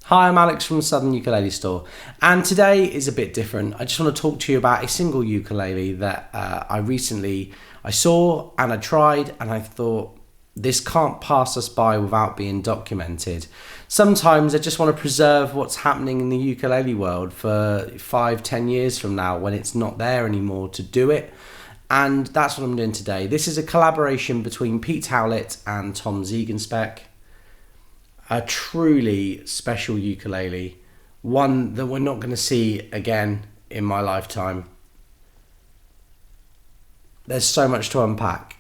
Hi, I'm Alex from Southern Ukulele Store, and today is a bit different. I just want to talk to you about a single ukulele that I saw and I tried, and I thought this can't pass us by without being documented. Sometimes I just want to preserve what's happening in the ukulele world for 5-10 years from now when it's not there anymore to do it. And that's what I'm doing today. This is a collaboration between Pete Howlett and Tom Ziegenspeck. A truly special ukulele, one that we're not going to see again in my lifetime. There's so much to unpack.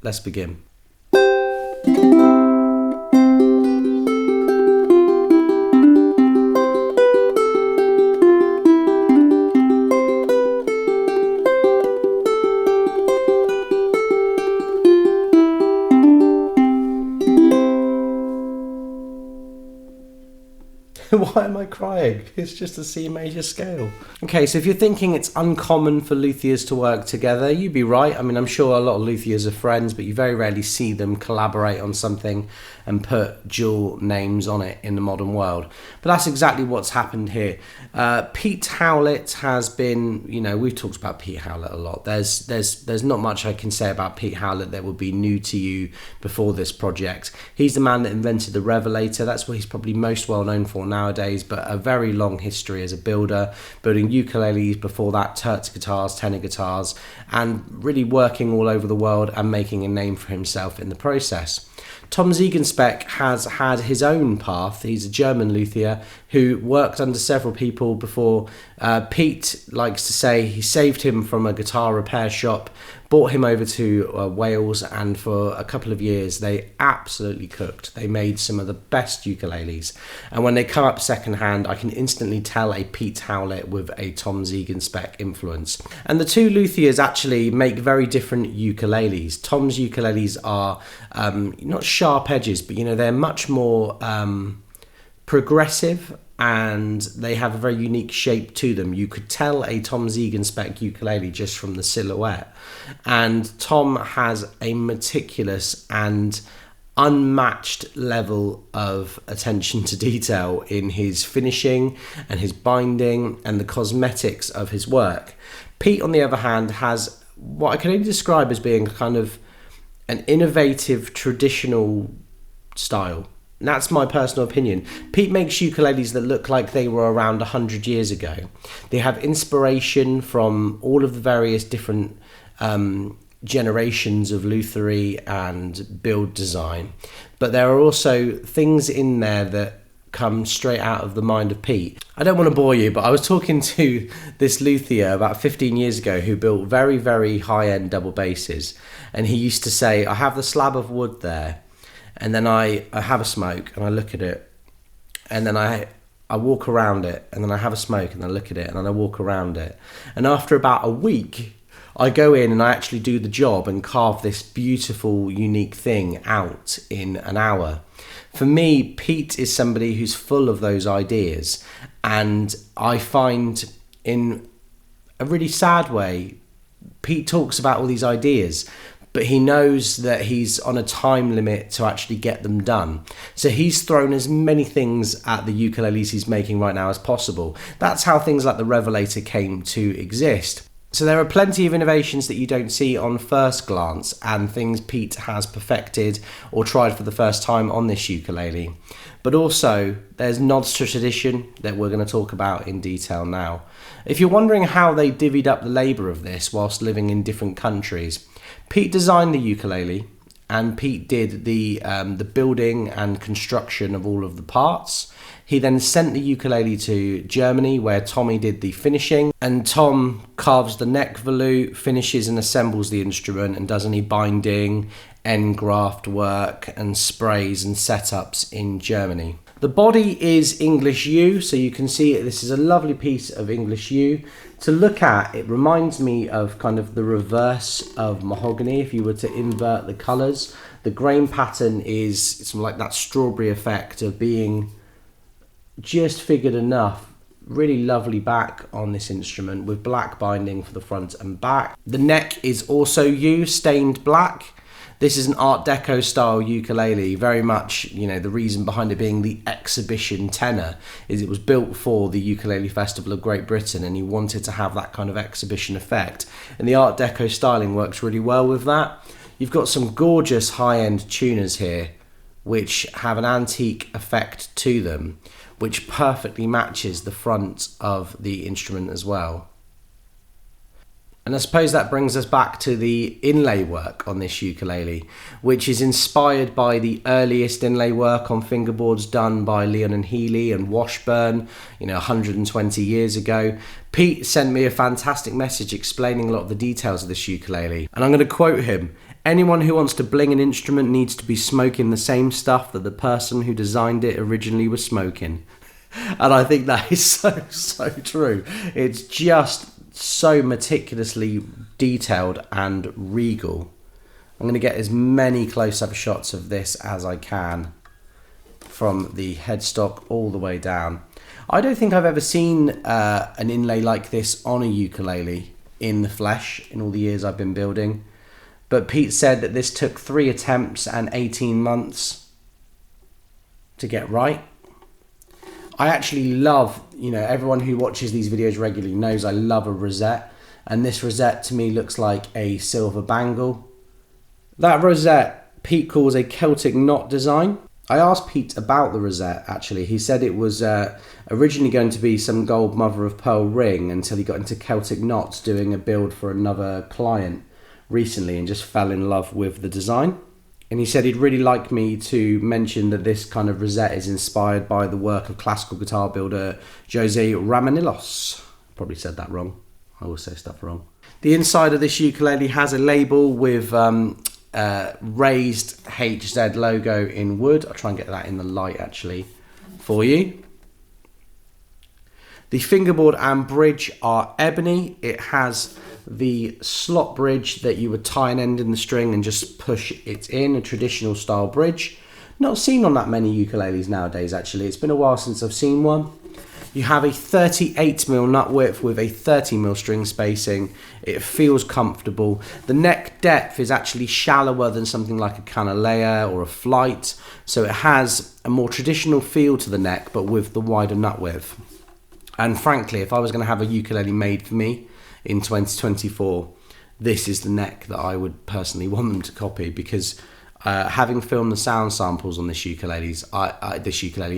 Let's begin. Why am I crying? It's just a C major scale. Okay, so if you're thinking it's uncommon for luthiers to work together, you'd be right. I mean, I'm sure a lot of luthiers are friends, but you very rarely see them collaborate on something and put dual names on it in the modern world. But that's exactly what's happened here. Pete Howlett has been, we've talked about Pete Howlett a lot. There's not much I can say about Pete Howlett that would be new to you before this project. He's the man that invented the Revelator. That's what he's probably most well known for nowadays, but a very long history as a builder, building ukuleles before that, Turks guitars, tenor guitars, and really working all over the world and making a name for himself in the process. Tom Ziegenspeck has had his own path. He's a German luthier who worked under several people before. Pete likes to say he saved him from a guitar repair shop, brought him over to Wales, and for a couple of years they absolutely cooked. They made some of the best ukuleles, and when they come up secondhand, I can instantly tell a Pete Howlett with a Tom Ziegenspeck influence. And the two luthiers actually make very different ukuleles. Tom's ukuleles are not sharp edges, but they're much more progressive, and they have a very unique shape to them. You could tell a Tom Ziegenspeck ukulele just from the silhouette. And Tom has a meticulous and unmatched level of attention to detail in his finishing and his binding and the cosmetics of his work. Pete, on the other hand, has what I can only describe as being kind of an innovative traditional style. And that's my personal opinion. Pete makes ukuleles that look like they were around 100 years ago. They have inspiration from all of the various different generations of lutherie and build design. But there are also things in there that come straight out of the mind of Pete. I don't want to bore you, but I was talking to this luthier about 15 years ago who built very, very high-end double basses. And he used to say, I have the slab of wood there, and then I have a smoke and I look at it, and then I walk around it, and then I have a smoke and I look at it, and then I walk around it. And after about a week, I go in and I actually do the job and carve this beautiful, unique thing out in an hour. For me, Pete is somebody who's full of those ideas, and I find in a really sad way, Pete talks about all these ideas, but he knows that he's on a time limit to actually get them done. So he's thrown as many things at the ukuleles he's making right now as possible. That's how things like the Revelator came to exist. So there are plenty of innovations that you don't see on first glance, and things Pete has perfected or tried for the first time on this ukulele. But also, there's nods to tradition that we're going to talk about in detail now. If you're wondering how they divvied up the labour of this whilst living in different countries, Pete designed the ukulele, and Pete did the building and construction of all of the parts. He then sent the ukulele to Germany, where Tommy did the finishing, and Tom carves the neck volute, finishes and assembles the instrument, and does any binding, end graft work and sprays and setups in Germany. The body is English yew, so you can see this is a lovely piece of English yew. To look at, it reminds me of kind of the reverse of mahogany if you were to invert the colours. The grain pattern is it's like that strawberry effect of being just figured enough. Really lovely back on this instrument with black binding for the front and back. The neck is also yew, stained black. This is an Art Deco style ukulele, very much, you know, the reason behind it being the exhibition tenor is it was built for the Ukulele Festival of Great Britain, and he wanted to have that kind of exhibition effect. And the Art Deco styling works really well with that. You've got some gorgeous high-end tuners here, which have an antique effect to them, which perfectly matches the front of the instrument as well. And I suppose that brings us back to the inlay work on this ukulele, which is inspired by the earliest inlay work on fingerboards done by Leon and Healy and Washburn, 120 years ago. Pete sent me a fantastic message explaining a lot of the details of this ukulele. And I'm going to quote him: "Anyone who wants to bling an instrument needs to be smoking the same stuff that the person who designed it originally was smoking." And I think that is so true. It's just so meticulously detailed and regal. I'm going to get as many close-up shots of this as I can from the headstock all the way down. I don't think I've ever seen an inlay like this on a ukulele in the flesh in all the years I've been building. But Pete said that this took 3 attempts and 18 months to get right. I actually love, everyone who watches these videos regularly knows I love a rosette. And this rosette to me looks like a silver bangle. That rosette Pete calls a Celtic knot design. I asked Pete about the rosette actually. He said it was originally going to be some gold mother of pearl ring until he got into Celtic knots doing a build for another client recently and just fell in love with the design. And he said he'd really like me to mention that this kind of rosette is inspired by the work of classical guitar builder Jose Ramanillos. Probably said that wrong. I always say stuff wrong. The inside of this ukulele has a label with raised HZ logo in wood. I'll try and get that in the light actually for you. The fingerboard and bridge are ebony. It has the slot bridge that you would tie an end in the string and just push it in, a traditional style bridge. Not seen on that many ukuleles nowadays actually. It's been a while since I've seen one. You have a 38mm nut width with a 30mm string spacing. It feels comfortable. The neck depth is actually shallower than something like a Canalea or a Flight, so it has a more traditional feel to the neck but with the wider nut width. And frankly, if I was going to have a ukulele made for me in 2024, this is the neck that I would personally want them to copy, because having filmed the sound samples on this ukulele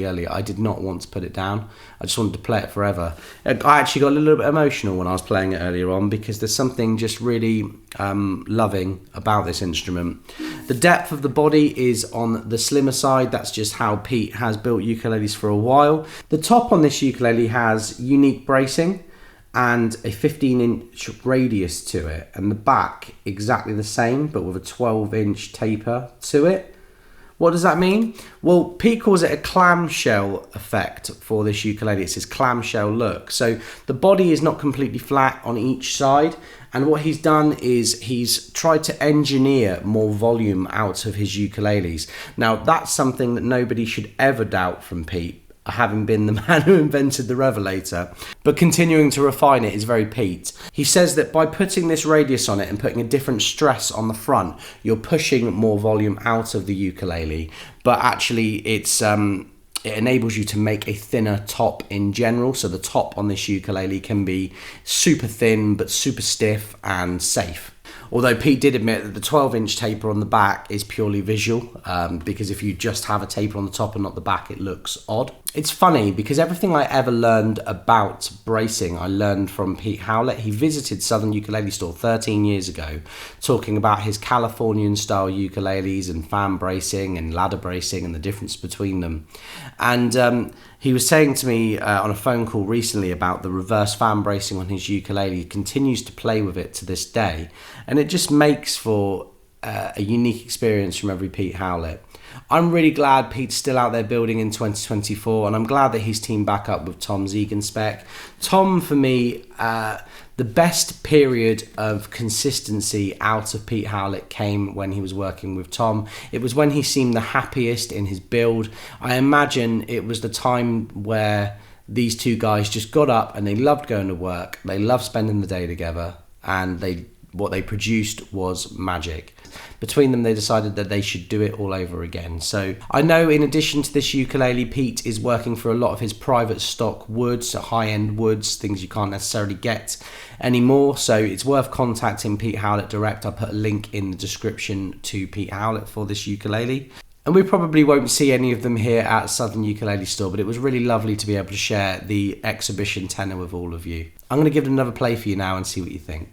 earlier, I did not want to put it down. I just wanted to play it forever. I actually got a little bit emotional when I was playing it earlier on, because there's something just really loving about this instrument. The depth of the body is on the slimmer side. That's just how Pete has built ukuleles for a while. The top on this ukulele has unique bracing and a 15-inch radius to it, and the back exactly the same but with a 12-inch taper to it. What does that mean? Well, Pete calls it a clamshell effect for this ukulele. It's his clamshell look. So the body is not completely flat on each side, and what he's done is he's tried to engineer more volume out of his ukuleles. Now, that's something that nobody should ever doubt from Pete, having been the man who invented the Revelator, but continuing to refine it is very Pete. He says that by putting this radius on it and putting a different stress on the front, you're pushing more volume out of the ukulele, but actually it enables you to make a thinner top in general. So the top on this ukulele can be super thin but super stiff and safe. Although Pete did admit that the 12-inch taper on the back is purely visual, because if you just have a taper on the top and not the back, it looks odd. It's funny because everything I ever learned about bracing, I learned from Pete Howlett. He visited Southern Ukulele Store 13 years ago, talking about his Californian-style ukuleles and fan bracing and ladder bracing and the difference between them. And he was saying to me on a phone call recently about the reverse fan bracing on his ukulele. He continues to play with it to this day, and it just makes for a unique experience from every Pete Howlett. I'm really glad Pete's still out there building in 2024, and I'm glad that he's teamed back up with Tom Ziegenspeck. Tom, for me, the best period of consistency out of Pete Howlett came when he was working with Tom. It was when he seemed the happiest in his build. I imagine it was the time where these two guys just got up and they loved going to work, they loved spending the day together, and they What they produced was magic. Between them, they decided that they should do it all over again. So I know in addition to this ukulele, Pete is working for a lot of his private stock woods, high-end woods, things you can't necessarily get anymore. So it's worth contacting Pete Howlett direct. I'll put a link in the description to Pete Howlett for this ukulele. And we probably won't see any of them here at Southern Ukulele Store, but it was really lovely to be able to share the exhibition Tenor with all of you. I'm going to give it another play for you now and see what you think.